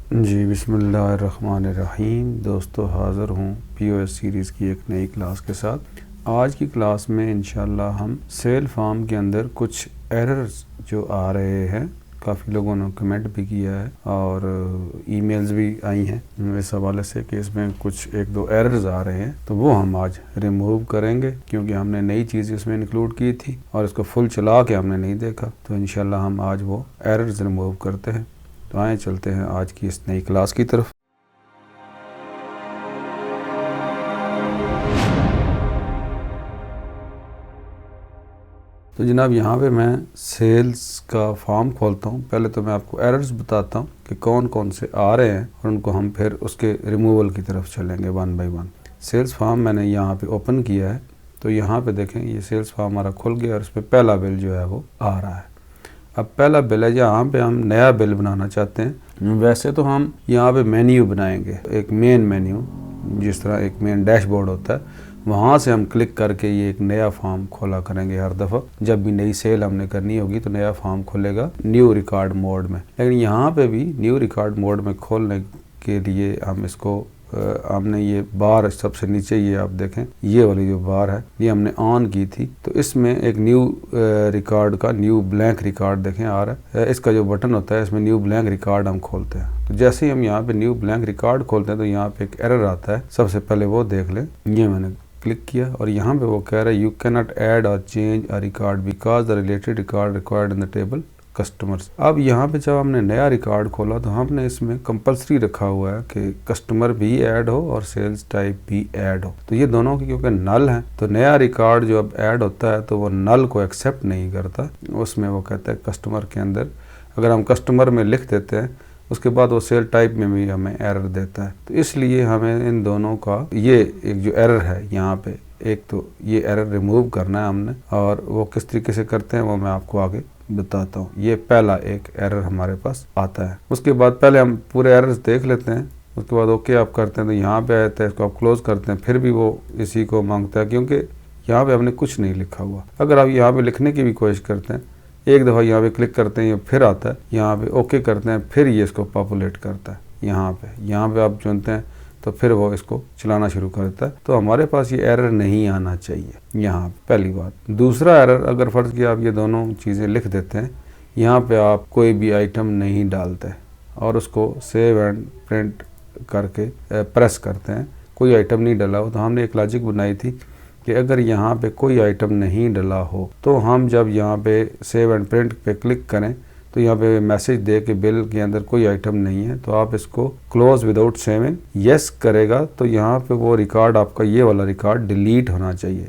जी बिस्मिल्लाहिर्रहमानिर्रहीम। दोस्तों, हाज़िर हूँ POS सीरीज़ की एक नई क्लास के साथ। आज की क्लास में इंशाल्लाह हम सेल फार्म के अंदर कुछ एरर्स जो आ रहे हैं, काफ़ी लोगों ने कमेंट भी किया है और ईमेल्स भी आई हैं इस हवाले से कि इसमें कुछ एक दो एरर्स आ रहे हैं, तो वो हम आज रिमूव करेंगे क्योंकि हमने नई चीज़ इसमें इंक्लूड की थी और इसको फुल चला के हमने नहीं देखा। तो इंशाल्लाह हम आज वो एरर्स रिमूव करते हैं। तो आए चलते हैं आज की इस नई क्लास की तरफ। तो जनाब, यहाँ पे मैं सेल्स का फॉर्म खोलता हूँ। पहले तो मैं आपको एरर्स बताता हूँ कि कौन कौन से आ रहे हैं और उनको हम फिर उसके रिमूवल की तरफ चलेंगे one by one. Cells form मैंने यहाँ पे ओपन किया है, तो यहाँ पे देखें ये सेल्स फॉर्म हमारा खुल गया और इस पर पहला बिल जो है वो आ रहा है। अब पहला बिल है, यहाँ पे हम नया बिल बनाना चाहते हैं। वैसे तो हम यहाँ पे मेन्यू बनाएंगे, एक मेन मेन्यू, जिस तरह एक मेन डैशबोर्ड होता है, वहाँ से हम क्लिक करके ये एक नया फॉर्म खोला करेंगे। हर दफ़ा जब भी नई सेल हमने करनी होगी तो नया फॉर्म खुलेगा न्यू रिकॉर्ड मोड में। लेकिन यहाँ पे भी न्यू रिकॉर्ड मोड में खोलने के लिए हम इसको हमने ये बार सबसे नीचे, ये आप देखें ये वाली जो बार है ये हमने ऑन की थी, तो इसमें एक न्यू रिकॉर्ड का न्यू ब्लैंक रिकॉर्ड देखें आ रहा है। इसका जो बटन होता है इसमें न्यू ब्लैंक रिकॉर्ड हम खोलते हैं। तो जैसे ही हम यहाँ पे न्यू ब्लैंक रिकॉर्ड खोलते हैं तो यहाँ पे एक एरर आता है। सबसे पहले वो देख लें। ये मैंने क्लिक किया और यहाँ पे वो कह रहा है you can not add or change a record because the related record required in the table customers. अब यहाँ पे जब हमने नया रिकॉर्ड खोला तो हमने इसमें कंपलसरी रखा हुआ है कि कस्टमर भी ऐड हो और सेल्स टाइप भी ऐड हो। तो ये दोनों की क्योंकि नल है, तो नया रिकॉर्ड जो अब ऐड होता है तो वो नल को एक्सेप्ट नहीं करता। उसमें वो कहता है कस्टमर के अंदर अगर हम कस्टमर में लिख देते हैं उसके बाद वो सेल टाइप में भी हमें एरर देता है। तो इसलिए हमें इन दोनों का ये एक जो एरर है यहाँ पे, एक तो ये एरर रिमूव करना है हमने, और वो किस तरीके से करते हैं वो मैं आपको आगे बताता हूँ। ये पहला एक एरर हमारे पास आता है। उसके बाद पहले हम पूरे एरर्स देख लेते हैं, उसके बाद ओके आप करते हैं तो यहाँ पे आता है, इसको आप क्लोज करते हैं, फिर भी वो इसी को मांगता है क्योंकि यहाँ पे हमने कुछ नहीं लिखा हुआ। अगर आप यहाँ पे लिखने की भी कोशिश करते हैं, एक दफ़ा यहाँ पे क्लिक करते हैं ये फिर आता है, यहाँ पे ओके करते हैं फिर ये इसको पॉपुलेट करता है। यहाँ पे आप चुनते हैं तो फिर वो इसको चलाना शुरू कर देता है। तो हमारे पास ये एरर नहीं आना चाहिए यहाँ, पहली बात। दूसरा एरर, अगर फ़र्ज़ किया आप ये दोनों चीज़ें लिख देते हैं, यहाँ पे आप कोई भी आइटम नहीं डालते और उसको सेव एंड प्रिंट करके प्रेस करते हैं, कोई आइटम नहीं डाला हो, तो हमने एक लॉजिक बनाई थी कि अगर यहाँ पे कोई आइटम नहीं डला हो तो हम जब यहाँ पे सेव एंड प्रिंट पे क्लिक करें तो यहाँ पे मैसेज दे कि बिल के अंदर कोई आइटम नहीं है, तो आप इसको क्लोज विदाउट सेविंग यस करेगा तो यहाँ पे वो रिकॉर्ड आपका ये वाला रिकॉर्ड डिलीट होना चाहिए।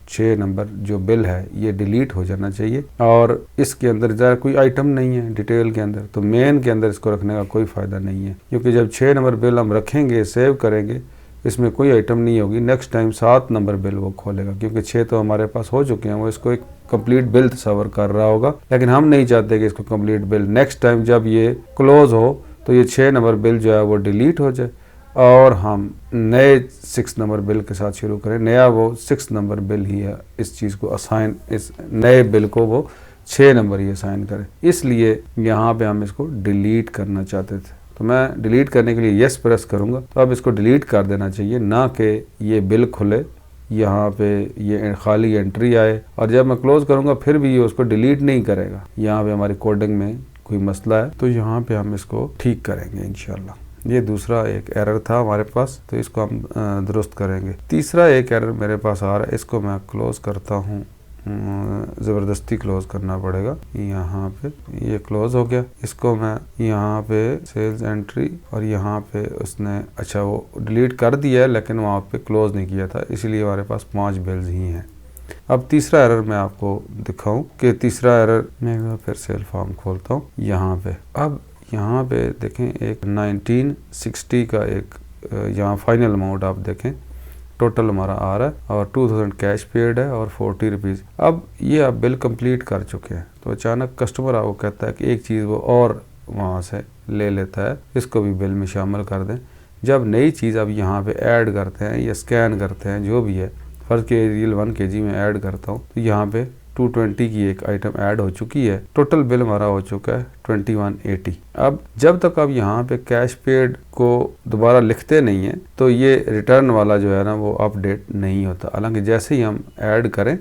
6 नंबर जो बिल है ये डिलीट हो जाना चाहिए और इसके अंदर ज़रा कोई आइटम नहीं है डिटेल के अंदर, तो मेन के अंदर इसको रखने का कोई फ़ायदा नहीं है क्योंकि जब 6 नंबर बिल हम रखेंगे, सेव करेंगे, इसमें कोई आइटम नहीं होगी, नेक्स्ट टाइम 7 नंबर बिल वो खोलेगा क्योंकि 6 तो हमारे पास हो चुके हैं। वो इसको एक कंप्लीट बिल तस्वर कर रहा होगा, लेकिन हम नहीं चाहते कि इसको कंप्लीट बिल नेक्स्ट टाइम जब ये क्लोज हो तो ये 6 नंबर बिल जो है वो डिलीट हो जाए और हम नए 6 नंबर बिल के साथ शुरू करें। नया वो 6 नंबर बिल ही है, इस चीज़ को असाइन, इस नए बिल को वो 6 नंबर ही असाइन करें। इसलिए यहाँ पे हम इसको डिलीट करना चाहते थे, तो मैं डिलीट करने के लिए यस प्रेस करूँगा तो अब इसको डिलीट कर देना चाहिए, ना कि ये बिल खुले, यहाँ पे ये खाली एंट्री आए और जब मैं क्लोज करूँगा फिर भी ये उसको डिलीट नहीं करेगा। यहाँ पे हमारी कोडिंग में कोई मसला है तो यहाँ पे हम इसको ठीक करेंगे इंशाल्लाह। ये दूसरा एक एरर था हमारे पास, तो इसको हम दुरुस्त करेंगे। तीसरा एक एरर मेरे पास आ रहा है, इसको मैं क्लोज करता हूँ, ज़बरदस्ती क्लोज करना पड़ेगा। यहाँ पे ये क्लोज हो गया, इसको मैं यहाँ पे सेल्स एंट्री और यहाँ पे उसने अच्छा वो डिलीट कर दिया है लेकिन वहाँ पे क्लोज नहीं किया था, इसीलिए हमारे पास 5 बिल्स ही हैं। अब तीसरा एरर मैं आपको दिखाऊं कि तीसरा एरर, मैं फिर सेल फॉर्म खोलता हूँ यहाँ पे। अब यहाँ पे देखें एक 1960 का एक यहाँ फाइनल अमाउंट आप देखें टोटल हमारा आ रहा है और 2000 कैश पेड है और 40 रुपीज़। अब ये आप बिल कंप्लीट कर चुके हैं तो अचानक कस्टमर आपको कहता है कि एक चीज़ वो और वहाँ से ले लेता है, इसको भी बिल में शामिल कर दें। जब नई चीज़ आप यहाँ पे ऐड करते हैं या स्कैन करते हैं, जो भी है, फ़र्ज़ के 1 kg में ऐड करता हूँ तो यहाँ पे 220 की एक आइटम ऐड हो चुकी है। टोटल बिल हमारा हो चुका है 2180। अब जब तक आप यहाँ पे कैश पेड को दोबारा लिखते नहीं हैं तो ये रिटर्न वाला जो है ना वो अपडेट नहीं होता। हालांकि जैसे ही हम ऐड करें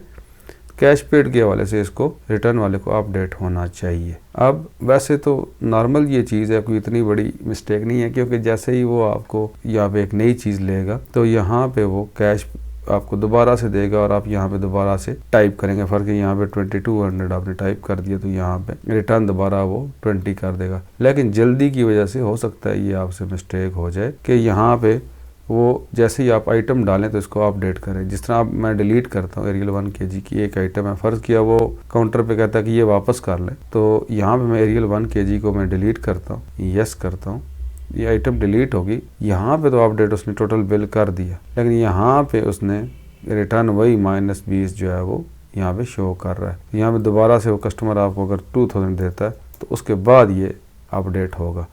कैश पेड के हवाले से इसको रिटर्न वाले को अपडेट होना चाहिए। अब वैसे तो नॉर्मल ये चीज़ है, कोई इतनी बड़ी मिस्टेक नहीं है, क्योंकि जैसे ही वो आपको यहाँ पे एक नई चीज़ लेगा तो यहाँ पे वो कैश आपको दोबारा से देगा और आप यहाँ पे दोबारा से टाइप करेंगे। फ़र्क है यहाँ पे 2200 आपने टाइप कर दिया तो यहाँ पे रिटर्न दोबारा वो 20 कर देगा। लेकिन जल्दी की वजह से हो सकता है ये आपसे मिस्टेक हो जाए कि यहाँ पे वो जैसे ही आप आइटम डालें तो इसको अपडेट करें। जिस तरह अब मैं डिलीट करता हूँ एरियल 1 kg की एक आइटम है, फ़र्ज़ किया वो काउंटर पे कहता है कि ये वापस कर लें, तो यहाँ पे मैं एरियल 1 kg को मैं डिलीट करता हूँ, यस करता हूँ, ये आइटम डिलीट होगी। यहाँ पे तो अपडेट उसने टोटल बिल कर दिया, लेकिन यहाँ पे उसने रिटर्न वही -20 जो है वो यहाँ पे शो कर रहा है। यहाँ पे दोबारा से वो कस्टमर आपको अगर 2000 देता है तो उसके बाद ये अपडेट होगा।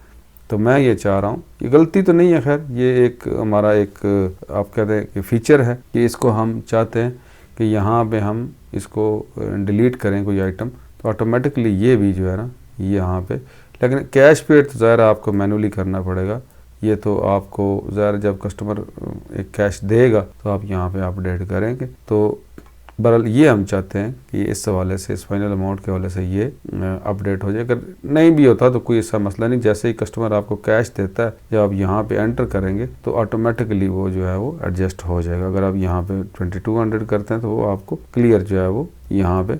तो मैं ये चाह रहा हूँ, ये गलती तो नहीं है, खैर ये एक हमारा एक आप कहते हैं कि फ़ीचर है कि इसको हम चाहते हैं कि यहाँ पे हम इसको डिलीट करें कोई आइटम तो ऑटोमेटिकली ये भी जो है ना ये यहाँ पे, लेकिन कैश पेड तो ज़ाहिर आपको मैनुअली करना पड़ेगा। ये तो आपको ज़ाहिर जब कस्टमर एक कैश देगा तो आप यहाँ पे अपडेट करेंगे। तो बहरहाल ये हम चाहते हैं कि इस हवाले से, इस फाइनल अमाउंट के हवाले से ये अपडेट हो जाए। अगर नहीं भी होता तो कोई ऐसा मसला नहीं, जैसे ही कस्टमर आपको कैश देता है जब आप यहाँ पे एंटर करेंगे तो ऑटोमेटिकली वो जो है वो एडजस्ट हो जाएगा। अगर आप यहाँ पे 2200 करते हैं तो वो आपको क्लियर जो है वो यहाँ पे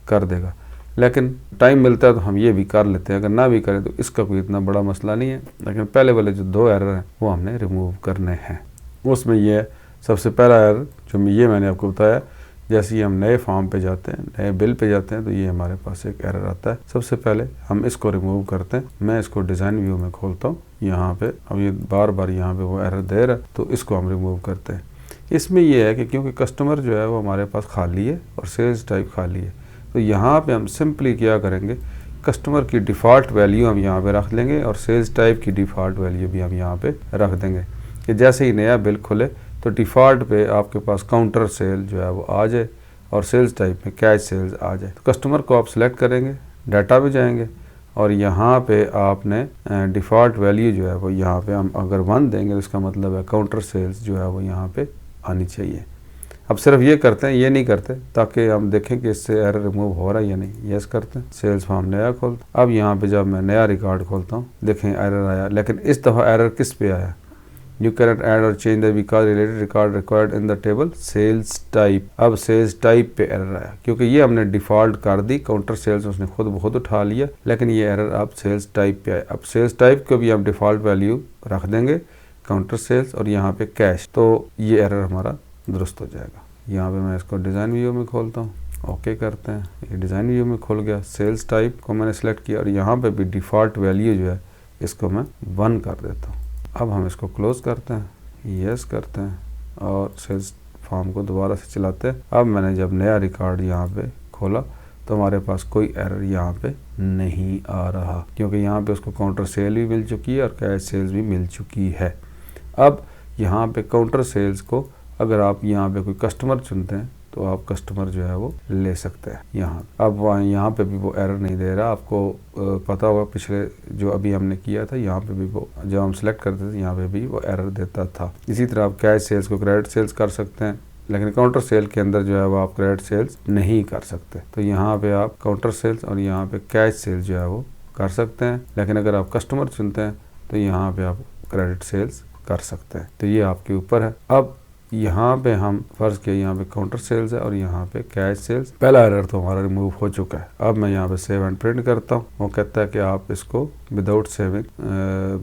कर देगा। लेकिन टाइम मिलता है तो हम ये भी कर लेते हैं, अगर ना भी करें तो इसका कोई इतना बड़ा मसला नहीं है। लेकिन पहले वाले जो 2 एरर हैं वो हमने रिमूव करने हैं। उसमें ये है सबसे पहला एरर जो ये मैंने आपको बताया, जैसे ही हम नए फॉर्म पे जाते हैं, नए बिल पे जाते हैं तो ये हमारे पास एक एरर आता है। सबसे पहले हम इसको रिमूव करते हैं। मैं इसको डिज़ाइन व्यू में खोलता हूँ, यहाँ पे अब ये बार बार यहाँ पे वो एरर दे रहा है तो इसको हम रिमूव करते हैं। इसमें ये है कि क्योंकि कस्टमर जो है वो हमारे पास खाली है और सेल्स टाइप खाली है, तो यहाँ पे हम सिंपली क्या करेंगे, कस्टमर की डिफ़ॉल्ट वैल्यू हम यहाँ पे रख लेंगे और सेल्स टाइप की डिफ़ॉल्ट वैल्यू भी हम यहाँ पे रख देंगे कि जैसे ही नया बिल खुले तो डिफ़ॉल्ट पे आपके पास काउंटर सेल जो है वो आ जाए और सेल्स टाइप में कैश सेल्स आ जाए। तो कस्टमर को आप सेलेक्ट करेंगे, डाटा पे जाएंगे और यहाँ पे आपने डिफ़ॉल्ट वैल्यू जो है वो यहाँ पे हम अगर 1 देंगे तो इसका मतलब है काउंटर सेल्स जो है वो यहाँ पे आनी चाहिए। अब सिर्फ ये करते हैं, ये नहीं करते ताकि हम देखें कि इससे एरर रिमूव हो रहा है या नहीं। यस करते हैं, सेल्स फॉर्म नया खोलते। अब यहाँ पे जब मैं नया रिकॉर्ड खोलता हूँ देखें एरर आया, लेकिन इस दफ़ा एरर किस पे आया, you cannot add or change the because related record required in the table sales type. अब सेल्स टाइप पे एरर आया क्योंकि ये हमने डिफ़ॉल्ट कर दी, काउंटर सेल्स उसने खुद बहुत उठा लिया, लेकिन ये एरर अब सेल्स टाइप पे आया। अब सेल्स टाइप को भी हम डिफ़ॉल्ट वैल्यू रख देंगे काउंटर सेल्स और यहाँ पे कैश, तो ये एरर हमारा दुरुस्त हो जाएगा। यहाँ पे मैं इसको डिज़ाइन व्यू में खोलता हूँ, ओके करते हैं, ये डिज़ाइन व्यू में खुल गया। सेल्स टाइप को मैंने सेलेक्ट किया और यहाँ पे भी डिफ़ॉल्ट वैल्यू जो है इसको मैं 1 कर देता हूँ। अब हम इसको क्लोज़ करते हैं, यस करते हैं और सेल्स फॉर्म को दोबारा से चलाते हैं। अब मैंने जब नया रिकॉर्ड यहाँ पे खोला तो हमारे पास कोई एरर यहाँ पे नहीं आ रहा क्योंकि यहाँ पे उसको काउंटर सेल भी मिल चुकी है और कैश सेल्स भी मिल चुकी है। अब यहाँ पे काउंटर सेल्स को अगर आप यहाँ पे कोई कस्टमर चुनते हैं तो आप कस्टमर जो है वो ले सकते हैं यहाँ। अब यहाँ पे भी वो एरर नहीं दे रहा, आपको पता होगा पिछले जो अभी हमने किया था यहाँ पे भी वो जब हम सेलेक्ट करते थे यहाँ पे भी वो एरर देता था। इसी तरह आप कैश सेल्स को क्रेडिट सेल्स कर सकते हैं, लेकिन काउंटर सेल के अंदर जो है वो आप क्रेडिट सेल्स नहीं कर सकते। तो यहाँ पे आप काउंटर सेल्स और यहाँ पे कैश सेल्स जो है वो कर सकते हैं, लेकिन अगर आप कस्टमर चुनते हैं तो यहाँ पे आप क्रेडिट सेल्स कर सकते हैं। तो ये आपके ऊपर है। अब यहाँ पे हम फर्ज किया यहाँ पे काउंटर सेल्स है और यहाँ पे कैश सेल्स। पहला एरर तो हमारा रिमूव हो चुका है। अब मैं यहाँ पे सेव एंड प्रिंट करता हूँ। वो कहता है कि आप इसको विदाउट सेविंग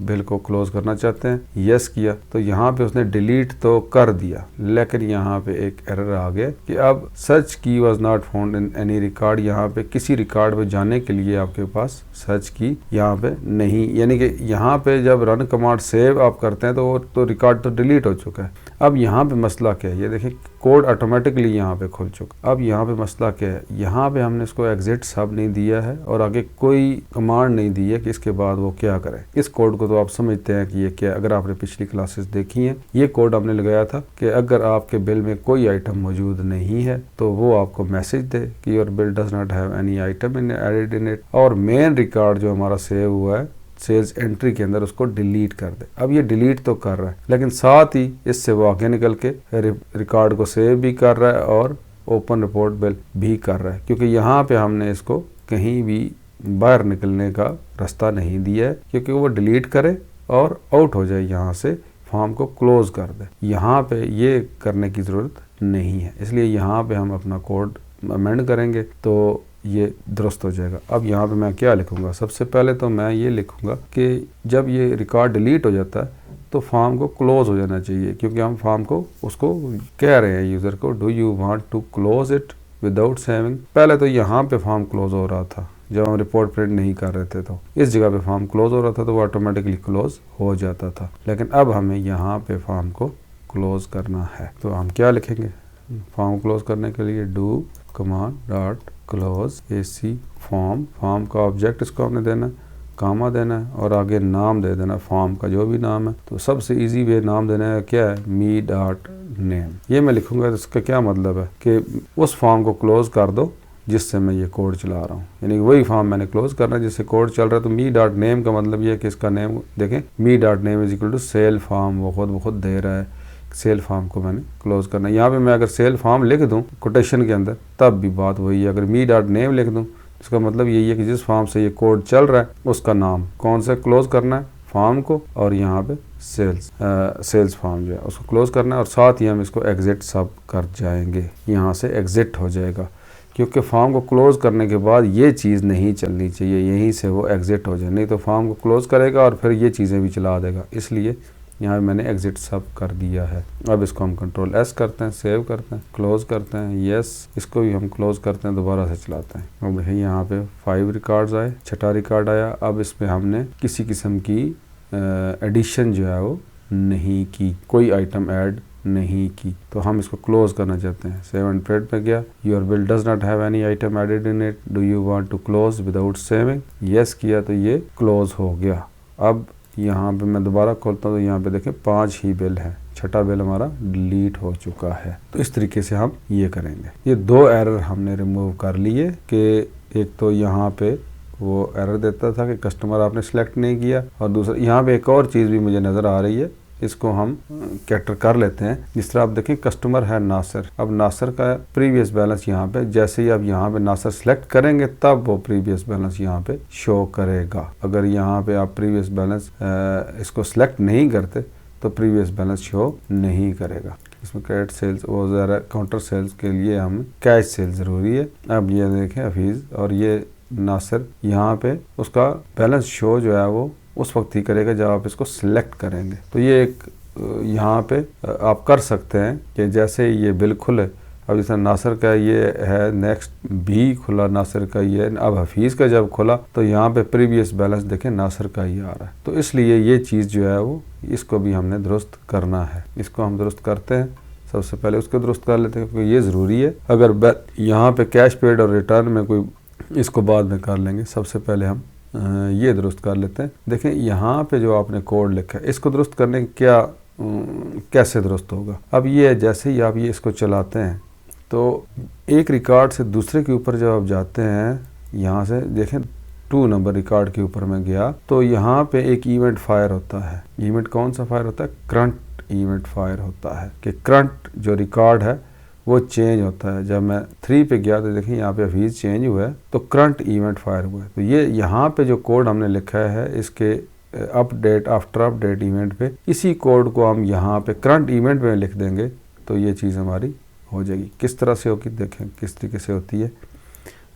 बिल को क्लोज करना चाहते हैं, यस किया तो यहाँ पे उसने डिलीट तो कर दिया, लेकिन यहाँ पे एक एरर आ गया कि अब सर्च की was not found in any record. यहाँ पे किसी रिकॉर्ड पे जाने के लिए आपके पास सर्च की यहाँ पे नहीं, यानी कि यहाँ पे जब रन कमांड सेव आप करते हैं तो वो तो रिकॉर्ड तो डिलीट हो चुका है। अब यहाँ पे मसला क्या है, ये देखें कोड ऑटोमेटिकली यहाँ पे खुल चुका। अब यहाँ पे मसला क्या है, यहाँ पे हमने इसको एग्जिट सब नहीं दिया है और आगे कोई कमांड नहीं दी है कि इसके बाद वो क्या करे। इस कोड को तो आप समझते हैं कि ये क्या, अगर आपने पिछली क्लासेस देखी हैं, ये कोड हमने लगाया था कि अगर आपके बिल में कोई आइटम मौजूद नहीं है तो वो आपको मैसेज दे कि your bill does not have any item in added in it, और मेन रिकॉर्ड जो हमारा सेव हुआ है सेल्स एंट्री के अंदर उसको डिलीट कर दे। अब ये डिलीट तो कर रहा है, लेकिन साथ ही इससे वो आगे निकल के रिकॉर्ड को सेव भी कर रहा है और ओपन रिपोर्ट बिल भी कर रहा है, क्योंकि यहाँ पे हमने इसको कहीं भी बाहर निकलने का रास्ता नहीं दिया है, क्योंकि वो डिलीट करे और आउट हो जाए, यहाँ से फॉर्म को क्लोज कर दे। यहाँ पे ये करने की ज़रूरत नहीं है, इसलिए यहाँ पे हम अपना कोड अमेंड करेंगे तो ये दुरुस्त हो जाएगा। अब यहाँ पे मैं क्या लिखूँगा, सबसे पहले तो मैं ये लिखूँगा कि जब ये रिकॉर्ड डिलीट हो जाता है तो फॉर्म को क्लोज हो जाना चाहिए, क्योंकि हम फॉर्म को उसको कह रहे हैं यूज़र को, do you want to close it without saving. पहले तो यहाँ पे फॉर्म क्लोज हो रहा था जब हम रिपोर्ट प्रिंट नहीं कर रहे थे, तो इस जगह पे फॉर्म क्लोज हो रहा था तो वो ऑटोमेटिकली क्लोज हो जाता था, लेकिन अब हमें यहाँ पे फॉर्म को क्लोज करना है। तो हम क्या लिखेंगे, फॉर्म क्लोज करने के लिए do command dot close AC form, form का ऑब्जेक्ट इसको हमने देना है, कामा देना है और आगे नाम दे देना फॉर्म का जो भी नाम है। तो सबसे इजी वे नाम देना है क्या है, मी डॉट नेम। ये मैं लिखूंगा तो इसका क्या मतलब है कि उस फॉर्म को क्लोज कर दो जिससे मैं ये कोड चला रहा हूँ, यानी वही फॉर्म मैंने क्लोज करना है जिससे कोड चल रहा है। तो मी डॉट नेम का मतलब ये है कि इसका नेम देखें, me dot name is equal to sale form, वो खुद दे रहा है, सेल फॉर्म को मैंने क्लोज करना है। यहाँ पे मैं अगर सेल फॉर्म लिख दूँ कोटेशन के अंदर तब भी बात वही है, अगर मी डॉट नेम लिख दूँ इसका मतलब यही है कि जिस फॉर्म से ये कोड चल रहा है उसका नाम कौन सा क्लोज करना है, फॉर्म को, और यहाँ पे सेल्स फॉर्म जो है उसको क्लोज करना है, और साथ ही हम इसको एग्जिट सब कर जाएंगे, यहाँ से एग्जिट हो जाएगा, क्योंकि फॉर्म को क्लोज करने के बाद ये चीज़ नहीं चलनी चाहिए, यहीं से वो एग्जिट हो जाए, नहीं तो फॉर्म को क्लोज करेगा और फिर ये चीज़ें भी चला देगा। इसलिए यहाँ मैंने एग्जिट सब कर दिया है। अब इसको हम कंट्रोल S करते हैं, सेव करते हैं, क्लोज करते हैं, यस, इसको भी हम क्लोज करते हैं, दोबारा से चलाते हैं। अब यहाँ पे 5 रिकॉर्ड्स आए, छठा रिकॉर्ड आया। अब इसमें हमने किसी किस्म की एडिशन जो है वो नहीं की, कोई आइटम ऐड नहीं की, तो हम इसको क्लोज करना चाहते हैं। सेव एंड प्रिंट पे गया, your bill does not have any item added in it, do you want to close without saving, yes किया तो ये क्लोज हो गया। अब यहाँ पे मैं दोबारा खोलता हूँ तो यहाँ पे देखें 5 ही बिल हैं, छठा बिल हमारा डिलीट हो चुका है। तो इस तरीके से हम ये करेंगे। ये 2 एरर हमने रिमूव कर लिए कि एक तो यहाँ पे वो एरर देता था कि कस्टमर आपने सेलेक्ट नहीं किया, और दूसरा यहाँ पे एक और चीज़ भी मुझे नज़र आ रही है, इसको हम कैटर कर लेते हैं। जिस तरह आप देखें कस्टमर है नासिर, अब नासिर का प्रीवियस बैलेंस यहाँ पे, जैसे ही आप यहाँ पे नासिर सेलेक्ट करेंगे तब वो प्रीवियस बैलेंस यहाँ पे शो करेगा। अगर यहाँ पे आप प्रीवियस बैलेंस इसको सेलेक्ट नहीं करते तो प्रीवियस बैलेंस शो नहीं करेगा। इसमें क्रेडिट सेल्स वो ज़रा काउंटर सेल्स के लिए हम कैश सेल ज़रूरी है। अब ये देखें हफीज़ और ये नासिर, यहाँ पे उसका बैलेंस शो जो है वो उस वक्त ही करेगा जब आप इसको सिलेक्ट करेंगे। तो ये एक यहाँ पे आप कर सकते हैं कि जैसे ये बिल खुले, अब जैसे नासिर का ये है, नेक्स्ट भी खुला नासिर का ये, अब हफीज़ का जब खुला तो यहाँ पे प्रीवियस बैलेंस देखें नासिर का ही आ रहा है। तो इसलिए ये चीज़ जो है वो इसको भी हमने दुरुस्त करना है। इसको हम दुरुस्त करते हैं, सबसे पहले उसको दुरुस्त कर लेते हैं क्योंकि ये ज़रूरी है। अगर यहाँ पे कैश पेड और रिटर्न में कोई, इसको बाद में कर लेंगे, सबसे पहले हम ये दुरुस्त कर लेते हैं। देखें यहाँ पे जो आपने कोड लिखा है इसको दुरुस्त करने क्या कैसे दुरुस्त होगा। अब ये जैसे ही आप ये इसको चलाते हैं तो एक रिकॉर्ड से दूसरे के ऊपर जब आप जाते हैं, यहाँ से देखें 2 नंबर रिकॉर्ड के ऊपर मैं गया तो यहाँ पे एक इवेंट फायर होता है। इवेंट कौन सा फायर होता है, करंट इवेंट फायर होता है कि करंट जो रिकॉर्ड है वो चेंज होता है। जब मैं 3 पे गया तो देखिए यहाँ पे हफीज़ चेंज हुआ है तो करंट इवेंट फायर हुआ है। तो ये यहाँ पे जो कोड हमने लिखा है इसके अपडेट आफ्टर अपडेट इवेंट पे, इसी कोड को हम यहाँ पे करंट इवेंट में लिख देंगे तो ये चीज़ हमारी हो जाएगी। किस तरह से होगी देखें किस तरीके से होती है।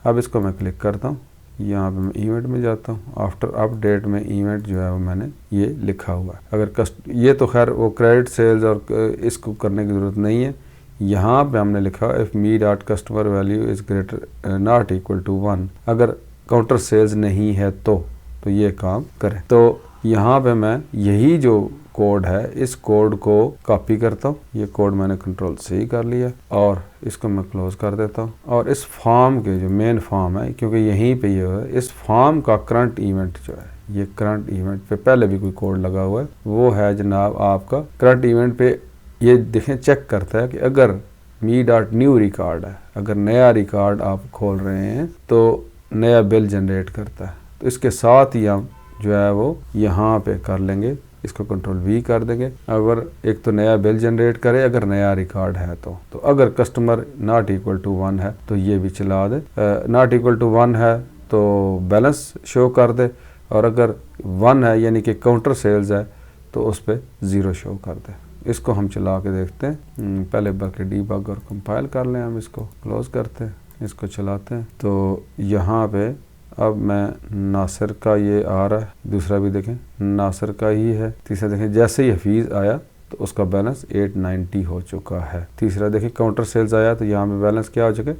अब इसको मैं क्लिक करता हूँ, यहाँ पे मैं इवेंट में जाता हूँ, आफ्टर अपडेट में इवेंट जो है वो मैंने ये लिखा हुआ है। अगर ये तो खैर वो क्रेडिट सेल्स और इसको करने की ज़रूरत नहीं है। यहाँ पे हमने लिखा if me dot customer value is greater not equal to 1, अगर काउंटर सेल्स नहीं है तो ये काम करें। तो यहाँ पे मैं यही जो कोड है इस कोड को कॉपी करता हूँ। ये कोड मैंने कंट्रोल C कर लिया और इसको मैं क्लोज कर देता हूँ। और इस फॉर्म के जो मेन फॉर्म है, क्योंकि यहीं पे ये है, इस फॉर्म का करंट इवेंट जो है, ये करंट इवेंट पे पहले भी कोई कोड लगा हुआ है, वो है जनाब आपका करंट इवेंट पे ये देखें चेक करता है कि अगर me.new रिकॉर्ड है, अगर नया रिकॉर्ड आप खोल रहे हैं तो नया बिल जनरेट करता है। तो इसके साथ ही हम जो है वो यहाँ पे कर लेंगे, इसको कंट्रोल V कर देंगे। अगर एक तो नया बिल जनरेट करे अगर नया रिकॉर्ड है तो अगर कस्टमर नॉट इक्वल टू 1 है तो ये भी चला दे, नॉट इक्वल टू 1 है तो बैलेंस शो कर दे, और अगर 1 है यानी कि काउंटर सेल्स है तो उस पर 0 शो कर दे। इसको हम चला के देखते हैं। पहले बल्कि डीबग और कंपाइल कर लें, हम इसको क्लोज करते हैं, इसको चलाते हैं। तो यहाँ पे अब मैं नासिर का ये आ रहा है, दूसरा भी देखें नासिर का ही है, तीसरा देखें जैसे ही हफीज़ आया तो उसका बैलेंस 890 हो चुका है। तीसरा देखिए काउंटर सेल्स आया तो यहाँ पे बैलेंस क्या हो चुका है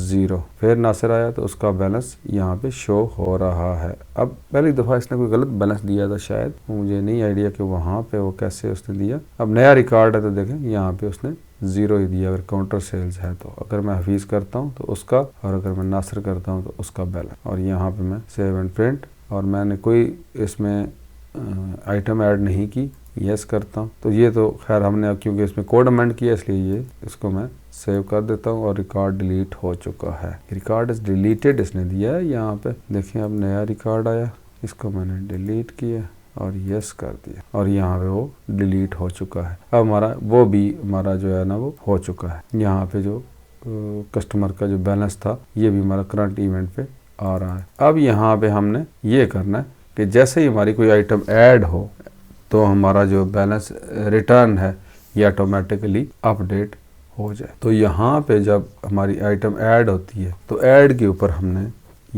0। फिर नासिर आया तो उसका बैलेंस यहाँ पे शो हो रहा है। अब पहली दफ़ा इसने कोई गलत बैलेंस दिया था शायद, मुझे नहीं आइडिया कि वहाँ पे वो कैसे उसने दिया। अब नया रिकॉर्ड है तो देखें यहाँ पे उसने 0 ही दिया अगर काउंटर सेल्स है तो। अगर मैं हफीज़ करता हूँ तो उसका, और अगर मैं नासिर करता हूँ तो उसका बैलेंस। और यहाँ पे मैं सेव एंड प्रिंट, और मैंने कोई इसमें आइटम ऐड नहीं की, यस करता हूँ। तो ये तो खैर हमने क्योंकि इसमें कोड अमेंड किया इसलिए ये इसको मैं सेव कर देता हूँ और रिकॉर्ड डिलीट हो चुका है। रिकॉर्ड इज डिलीटेड इसने दिया है यहाँ पे, देखिए अब नया रिकॉर्ड आया, इसको मैंने डिलीट किया और यस कर दिया और यहाँ पे वो डिलीट हो चुका है। अब हमारा वो भी हमारा जो है ना वो हो चुका है। यहाँ पे जो कस्टमर का जो बैलेंस था ये भी हमारा करंट इवेंट पे आ रहा है। अब यहाँ पे हमने ये करना है कि जैसे ही हमारी कोई आइटम ऐड हो तो हमारा जो बैलेंस रिटर्न है ये ऑटोमेटिकली अपडेट हो जाए। तो यहाँ पे जब हमारी आइटम ऐड होती है तो ऐड के ऊपर हमने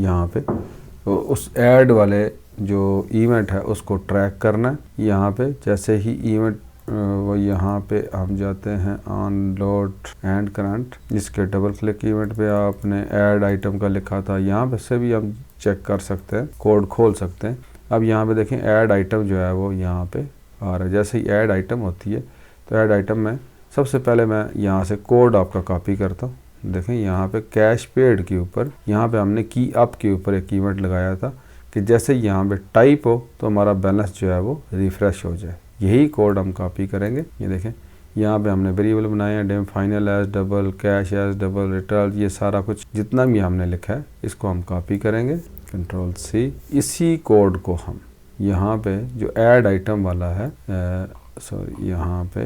यहाँ पे तो उस ऐड वाले जो इवेंट है उसको ट्रैक करना है। यहाँ पे जैसे ही इवेंट वो यहाँ पे हम जाते हैं ऑन लोड एंड करंट, जिसके डबल क्लिक इवेंट पे आपने ऐड आइटम का लिखा था, यहाँ पे से भी हम चेक कर सकते हैं, कोड खोल सकते हैं। अब यहाँ पे देखें ऐड आइटम जो है वो यहाँ पे आ रहा है। जैसे ही ऐड आइटम होती है तो ऐड आइटम में सबसे पहले मैं यहाँ से कोड आपका कॉपी करता हूँ। देखें यहाँ पे कैश पेड के ऊपर यहाँ पे हमने की अप के ऊपर एक इवेंट लगाया था कि जैसे यहाँ पे टाइप हो तो हमारा बैलेंस जो है वो रिफ्रेश हो जाए। यही कोड हम कॉपी करेंगे। ये देखें यहाँ पे हमने वेरिएबल बनाए हैं, dim final as double, cash as double, return, ये सारा कुछ जितना भी हमने लिखा है इसको हम कॉपी करेंगे, कंट्रोल C। इसी कोड को हम यहाँ पे जो ऐड आइटम वाला है सॉरी यहाँ पे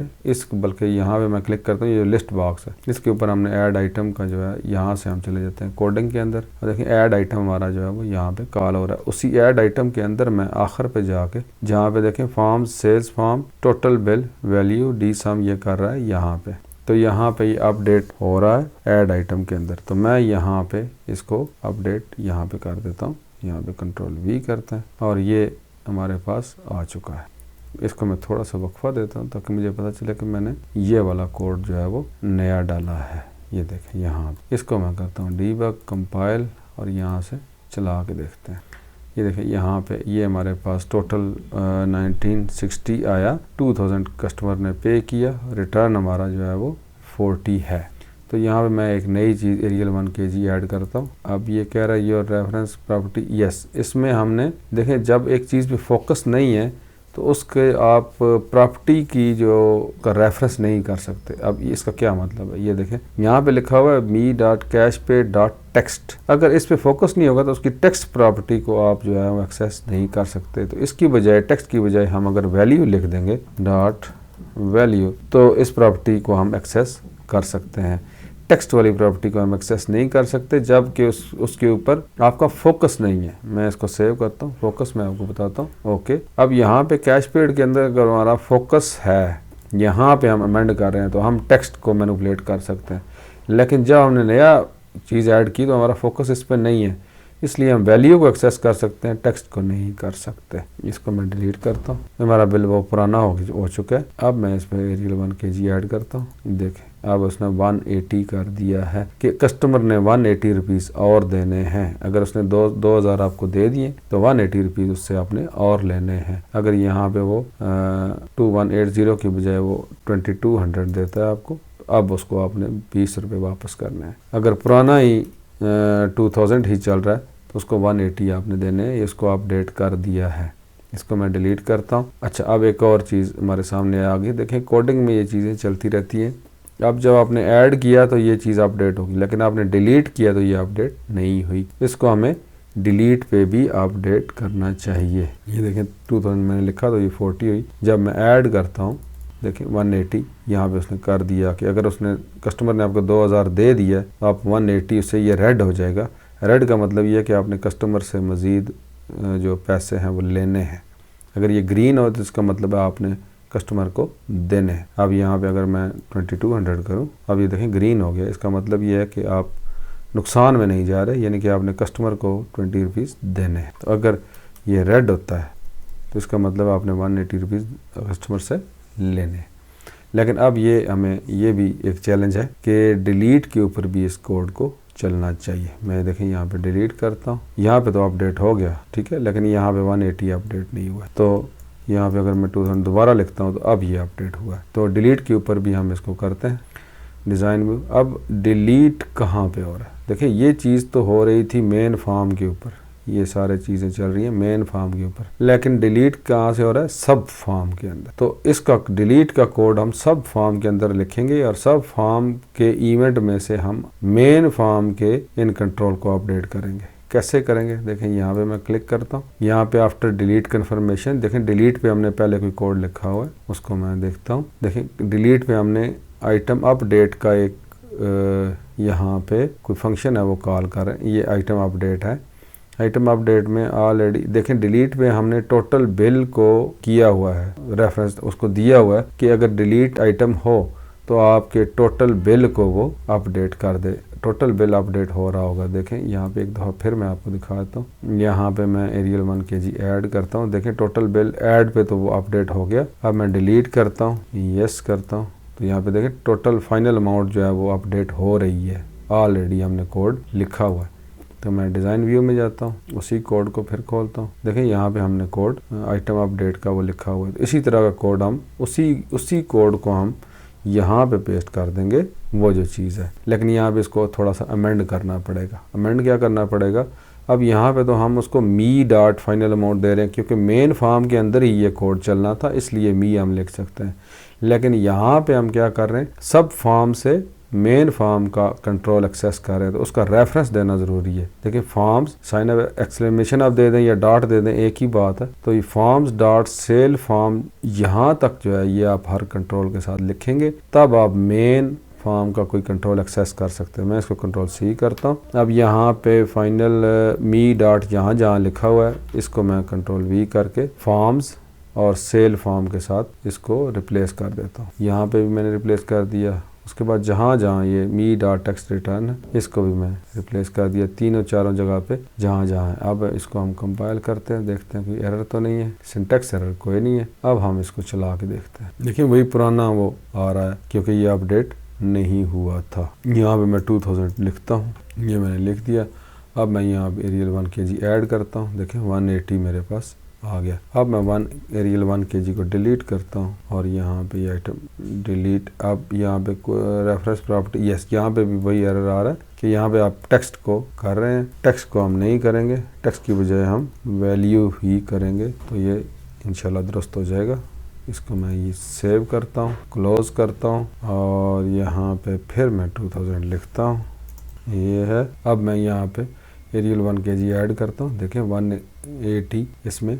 बल्कि यहाँ पे मैं क्लिक करता हूँ, ये लिस्ट बॉक्स है इसके ऊपर हमने ऐड आइटम का जो है यहाँ से हम चले जाते हैं कोडिंग के अंदर और देखें ऐड आइटम हमारा जो है वो यहाँ पे कॉल हो रहा है। उसी ऐड आइटम के अंदर मैं आखिर पे जाके जहाँ पे देखें form, sales form, total bill, value, D sum ये कर रहा है यहाँ पे। तो यहाँ पे ये अपडेट हो रहा है ऐड आइटम के अंदर। तो मैं यहाँ पे इसको अपडेट यहाँ पे कर देता हूँ, यहाँ पे कंट्रोल V करते हैं और ये हमारे पास आ चुका है। इसको मैं थोड़ा सा वक्फा देता हूँ ताकि मुझे पता चले कि मैंने ये वाला कोड जो है वो नया डाला है। ये देखें यहाँ इसको मैं करता हूँ डीबग, कंपाइल और यहाँ से चला के देखते हैं। ये देखें यहाँ पे ये हमारे पास टोटल 1960 आया, 2000 कस्टमर ने पे किया, रिटर्न हमारा जो है वो 40 है। तो यहाँ पे मैं एक नई चीज़ एरियल 1 kg ऐड करता हूँ। अब ये कह रहा है योर रेफरेंस प्रॉपर्टी, यस। इसमें हमने देखें जब एक चीज़ पे फोकस नहीं है तो उसके आप प्रॉपर्टी की जो का रेफरेंस नहीं कर सकते। अब इसका क्या मतलब है, ये देखें यहाँ पे लिखा हुआ है me.cashpay.text। अगर इस पे फोकस नहीं होगा तो उसकी टेक्स्ट प्रॉपर्टी को आप जो है वो एक्सेस नहीं कर सकते। तो इसकी बजाय टेक्स्ट की बजाय हम अगर वैल्यू लिख देंगे डॉट वैल्यू तो इस प्रॉपर्टी को हम एक्सेस कर सकते हैं। टेक्स्ट वाली प्रॉपर्टी को हम एक्सेस नहीं कर सकते जबकि उसके ऊपर आपका फोकस नहीं है। मैं इसको सेव करता हूँ, फोकस मैं आपको बताता हूँ। ओके, अब यहाँ पे कैश पेड के अंदर अगर हमारा फोकस है, यहाँ पे हम अमेंड कर रहे हैं तो हम टेक्स्ट को मैनिपुलेट कर सकते हैं। लेकिन जब हमने नया चीज़ ऐड की तो हमारा फोकस इस पर नहीं है, इसलिए हम वैल्यू को एक्सेस कर सकते हैं, टेक्स्ट को नहीं कर सकते। इसको मैं डिलीट करता हूँ। हमारा बिल वो पुराना हो चुका है। अब मैं इस पर एरियल 1 kg ऐड करता हूँ। देखें अब उसने 180 कर दिया है कि कस्टमर ने 180 रुपीज़ और देने हैं। अगर उसने 2000 आपको दे दिए तो 180 रुपीज़ उससे आपने और लेने हैं। अगर यहाँ पे वो 2180 की बजाय वो 2200 देता है आपको, अब उसको आपने 20 रुपये वापस करने हैं। अगर पुराना ही 2000 ही चल रहा है तो उसको 180 आपने देने हैं। इसको अपडेट कर दिया है, इसको मैं डिलीट करता हूँ। अच्छा, अब एक और चीज़ हमारे सामने आ गई। देखें, कोडिंग में ये चीज़ें चलती रहती हैं। अब जब आपने ऐड किया तो ये चीज़ अपडेट होगी, लेकिन आपने डिलीट किया तो ये अपडेट नहीं हुई। इसको हमें डिलीट पे भी अपडेट करना चाहिए। ये देखें 2000 मैंने लिखा तो ये 40 हुई। जब मैं ऐड करता हूँ देखें 180 यहाँ पे उसने कर दिया कि अगर उसने कस्टमर ने आपको 2000 दे दिया तो आप 180 उससे ये रेड हो जाएगा। रेड का मतलब ये है कि आपने कस्टमर से मज़ीद जो पैसे हैं वो लेने हैं। अगर ये ग्रीन हो तो इसका मतलब है आपने कस्टमर को देने हैं। अब यहाँ पे अगर मैं 2200 करूँ, अब ये देखें ग्रीन हो गया। इसका मतलब ये है कि आप नुकसान में नहीं जा रहे, यानी कि आपने कस्टमर को 20 रुपीज़ देने हैं। तो अगर ये रेड होता है तो इसका मतलब आपने 180 रुपीज़ कस्टमर से लेने। लेकिन अब ये हमें ये भी एक चैलेंज है कि डिलीट के ऊपर भी इस कोड को चलना चाहिए। मैं देखें यहाँ पे डिलीट करता हूँ, यहाँ पे तो अपडेट हो गया, ठीक है, लेकिन यहाँ पे 180 अपडेट नहीं हुआ। तो यहाँ पे अगर मैं 2000 दोबारा लिखता हूँ तो अब ये अपडेट हुआ है। तो डिलीट के ऊपर भी हम इसको करते हैं, डिज़ाइन व्यू। अब डिलीट कहाँ पे हो रहा है? देखिए ये चीज़ तो हो रही थी मेन फॉर्म के ऊपर, ये सारे चीज़ें चल रही हैं मेन फॉर्म के ऊपर, लेकिन डिलीट कहाँ से हो रहा है? सब फॉर्म के अंदर। तो इसका डिलीट का कोड हम सब फॉर्म के अंदर लिखेंगे और सब फॉर्म के इवेंट में से हम मेन फॉर्म के इन कंट्रोल को अपडेट करेंगे। कैसे करेंगे? देखें यहाँ पे मैं क्लिक करता हूँ, यहाँ पे आफ्टर डिलीट कन्फर्मेशन, देखें डिलीट पे हमने पहले कोई कोड लिखा हुआ है, उसको मैं देखता हूँ। देखें डिलीट पे हमने आइटम अपडेट का एक यहाँ पे कोई फंक्शन है वो कॉल कर रहे हैं, ये आइटम अपडेट है। आइटम अपडेट में ऑलरेडी देखें डिलीट पे हमने टोटल बिल को किया हुआ है, रेफरेंस उसको दिया हुआ है कि अगर डिलीट आइटम हो तो आपके टोटल बिल को वो अपडेट कर दे। टोटल बिल अपडेट हो रहा होगा। देखें यहाँ पे एक दफ़ा फिर मैं आपको दिखाता हूँ, यहाँ पे मैं एरियल 1 kg ऐड करता हूँ। देखें टोटल बिल ऐड पे तो वो अपडेट हो गया। अब मैं डिलीट करता हूँ, यस करता हूँ, तो यहाँ पे देखें टोटल फाइनल अमाउंट जो है वो अपडेट हो रही है। ऑलरेडी हमने कोड लिखा हुआ है। तो मैं डिज़ाइन व्यू में जाता हूँ, उसी कोड को फिर खोलता हूँ। देखें यहाँ पे हमने कोड आइटम अपडेट का वो लिखा हुआ है। तो इसी तरह का कोड हम उसी कोड को हम यहाँ पे पेस्ट कर देंगे, वो जो चीज़ है। लेकिन यहाँ पे इसको थोड़ा सा अमेंड करना पड़ेगा। अमेंड क्या करना पड़ेगा? अब यहाँ पे तो हम उसको मी डॉट फाइनल अमाउंट दे रहे हैं, क्योंकि मेन फॉर्म के अंदर ही ये कोड चलना था, इसलिए मी हम लिख सकते हैं। लेकिन यहाँ पे हम क्या कर रहे हैं? सब फॉर्म से मेन फॉर्म का कंट्रोल एक्सेस कर रहे हैं, तो उसका रेफरेंस देना ज़रूरी है। देखिए फॉर्म्स साइन एक्सक्लेमेशन आप दे दें या डॉट दे दें, एक ही बात है। तो ये फॉर्म्स डॉट सेल फॉर्म यहाँ तक जो है ये आप हर कंट्रोल के साथ लिखेंगे, तब आप मेन फॉर्म का कोई कंट्रोल एक्सेस कर सकते हैं। मैं इसको कंट्रोल सी करता हूँ। अब यहाँ पे फाइनल मी डॉट जहाँ लिखा हुआ है, इसको मैं कंट्रोल वी करके फॉर्म्स और सेल फॉर्म के साथ इसको रिप्लेस कर देता हूँ। यहाँ पे भी मैंने रिप्लेस कर दिया। उसके बाद जहाँ ये मी डॉट टेक्स्ट रिटर्न है, इसको भी मैं रिप्लेस कर दिया तीनों चारों जगह पे जहाँ है। अब इसको हम कंपाइल करते हैं, देखते हैं कोई एरर तो नहीं है, सिंटेक्स एरर कोई नहीं है। अब हम इसको चला के देखते हैं। देखिए वही पुराना वो आ रहा है, क्योंकि ये अपडेट नहीं हुआ था। यहाँ पे मैं 2000 लिखता हूँ, ये मैंने लिख दिया। अब मैं यहाँ पे एरियल 1 kg ऐड करता हूँ। देखें 180 मेरे पास आ गया। अब मैं एरियल 1 kg को डिलीट करता हूँ और यहाँ पे ये आइटम डिलीट। अब यहाँ पे रेफरेंस प्रॉपर्टी, यस, यहाँ पे भी वही एरर आ रहा है कि यहाँ पे आप टेक्स्ट को कर रहे हैं। टेक्स्ट को हम नहीं करेंगे, टेक्स्ट की बजाय हम वैल्यू ही करेंगे, तो ये इंशाल्लाह दुरुस्त हो जाएगा। इसको मैं ये सेव करता हूँ, क्लोज करता हूँ और यहाँ पे फिर मैं 2000 लिखता हूँ, ये है। अब मैं यहाँ पे एरियल 1 kg ऐड करता हूँ। देखें 180 इसमें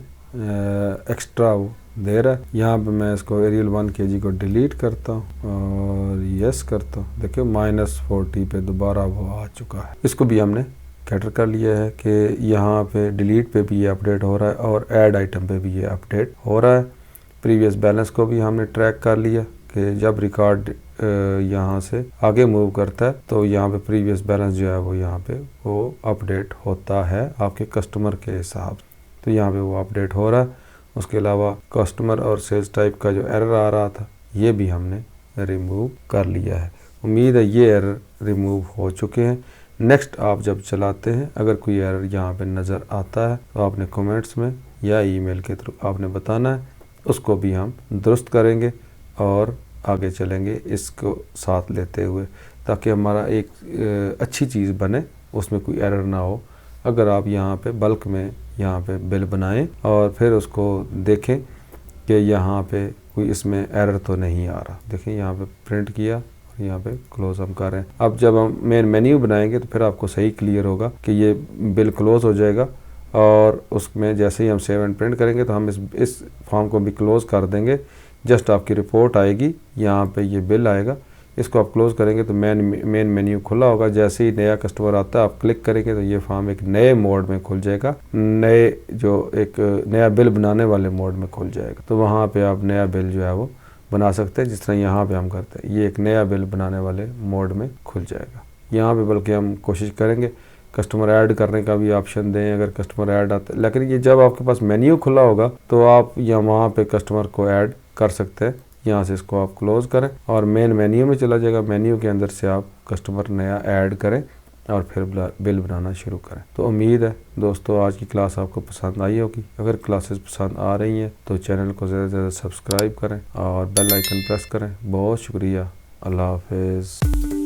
एक्स्ट्रा वो दे रहा है। यहाँ पे मैं इसको एरियल 1 kg को डिलीट करता हूँ और यस करता हूँ। देखिए -40 पे दोबारा वो आ चुका है। इसको भी हमने कैटर कर लिया है कि यहाँ पे डिलीट पे भी ये अपडेट हो रहा है और ऐड आइटम पे भी ये अपडेट हो रहा है। प्रीवियस बैलेंस को भी हमने ट्रैक कर लिया कि जब रिकॉर्ड यहाँ से आगे मूव करता है तो यहाँ पे प्रीवियस बैलेंस जो है वो यहाँ पे वो अपडेट होता है आपके कस्टमर के हिसाब से। तो यहाँ पे वो अपडेट हो रहा है। उसके अलावा कस्टमर और सेल्स टाइप का जो एरर आ रहा था ये भी हमने रिमूव कर लिया है। उम्मीद है ये एरर रिमूव हो चुके हैं। नेक्स्ट आप जब चलाते हैं अगर कोई एरर यहाँ पे नज़र आता है तो आपने कमेंट्स में या ईमेल के थ्रू आपने बताना है, उसको भी हम दुरुस्त करेंगे और आगे चलेंगे इसको साथ लेते हुए, ताकि हमारा एक अच्छी चीज़ बने, उसमें कोई एरर ना हो। अगर आप यहाँ पे बल्क में यहाँ पे बिल बनाएं और फिर उसको देखें कि यहाँ पे कोई इसमें एरर तो नहीं आ रहा। देखें यहाँ पे प्रिंट किया और यहाँ पे क्लोज हम कर रहे हैं। अब जब हम मेन मेन्यू बनाएंगे तो फिर आपको सही क्लियर होगा कि ये बिल क्लोज हो जाएगा और उसमें जैसे ही हम सेव एंड प्रिंट करेंगे तो हम इस फॉर्म को भी क्लोज कर देंगे। जस्ट आपकी रिपोर्ट आएगी, यहाँ पे ये बिल आएगा, इसको आप क्लोज करेंगे तो मेन मेन्यू खुला होगा। जैसे ही नया कस्टमर आता है आप क्लिक करेंगे तो ये फॉर्म एक नए मोड में खुल जाएगा, नए जो एक नया बिल बनाने वाले मोड में खुल जाएगा। तो वहाँ पे आप नया बिल जो है वो बना सकते हैं, जिस तरह यहाँ पे हम करते हैं। ये एक नया बिल बनाने वाले मोड में खुल जाएगा। यहाँ पे बल्कि हम कोशिश करेंगे कस्टमर ऐड करने का भी ऑप्शन दें अगर कस्टमर ऐड आता है, लेकिन ये जब आपके पास मेन्यू खुला होगा तो आप यहाँ वहाँ पे कस्टमर को ऐड कर सकते हैं। यहाँ से इसको आप क्लोज करें और मेन मेन्यू में चला जाएगा। मेन्यू के अंदर से आप कस्टमर नया ऐड करें और फिर बिल बनाना शुरू करें। तो उम्मीद है दोस्तों आज की क्लास आपको पसंद आई होगी। अगर क्लासेस पसंद आ रही हैं तो चैनल को ज़्यादा से ज़्यादा सब्सक्राइब करें और बेल आइकन प्रेस करें। बहुत शुक्रिया। अल्लाह हाफिज़।